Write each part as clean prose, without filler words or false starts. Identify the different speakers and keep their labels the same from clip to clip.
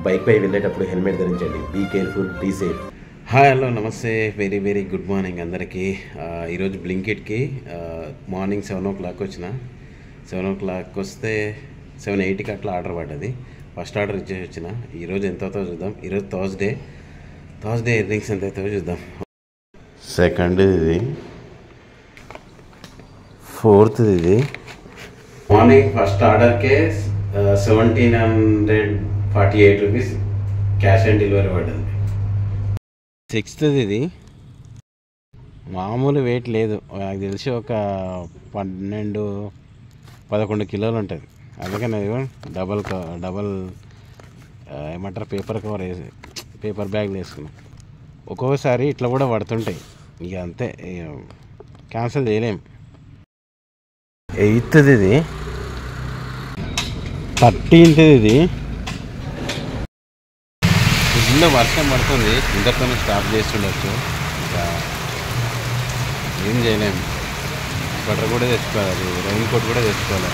Speaker 1: Bike పై వెళ్ళేటప్పుడు helmet ధరించండి. Be careful, be safe. Hi, hello, నమస్తే, వెరీ వెరీ గుడ్ మార్నింగ్ అందరికీ. ఈరోజు బ్లింకిట్కి మార్నింగ్ 7 o'clock వచ్చిన. 7 o'clock వస్తే 7:08కి అట్లా ఆర్డర్ పడ్డది. ఫస్ట్ ఆర్డర్ ఇచ్చేసి వచ్చిన. ఈరోజు ఎంత అవుతుందో చూద్దాం. ఈరోజు థర్స్డే ఎర్నింగ్స్ ఎంత అవుతుందో చూద్దాం. సెకండ్ ఇది, ఫోర్త్ ఇది. మార్నింగ్ ఫస్ట్ ఆర్డర్కే 1748 రూపీస్ క్యాష్ ఆన్ డెలివరీ పడ్డది. సిక్స్త్ ఇది, మామూలు వెయిట్ లేదు, నాకు తెలిసి ఒక 12-11 కిలోలు ఉంటుంది. అందుకని డబల్ ఏమంటారు, పేపర్ బ్యాగ్లు వేసుకున్నాం. ఒక్కొక్కసారి ఇట్లా కూడా పడుతుంటాయి, ఇక అంతే, క్యాన్సిల్ చేయలేం. ఎయిత్ ఇది, 13th ఇది. ఫుల్ వర్షం పడుతుంది, ఇంతతో స్టాప్ చేస్తుండొచ్చు, ఇంకా ఏం చేయలేము. స్వెటర్ కూడా తెచ్చుకోవాలి, రెయిన్ కోట్ కూడా తెచ్చుకోవాలి.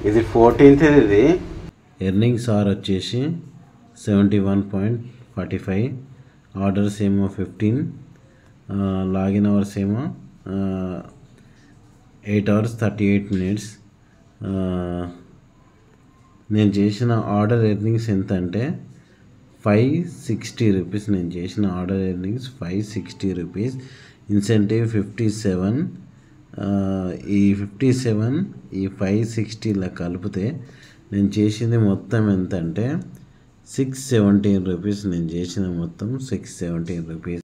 Speaker 1: ఇది 14th ఇది. ఎర్నింగ్స్ ఆర్ వచ్చేసి 71.45, ఆర్డర్స్ ఏమో 15, లాగిన్ అవర్స్ ఏమో 8 hours 38 minutes. నేను చేసిన ఆర్డర్ ఎర్నింగ్స్ ఎంత అంటే 560 రూపీస్. నేను చేసిన ఆర్డర్ ఎర్నింగ్స్ 560 రూపీస్. ఇన్సెంటివ్ 57. ఈ 57 ఈ 560 కలిపితే నేను చేసింది మొత్తం ఎంత అంటే 617 రూపీస్. నేను చేసిన మొత్తం 617 రూపీస్.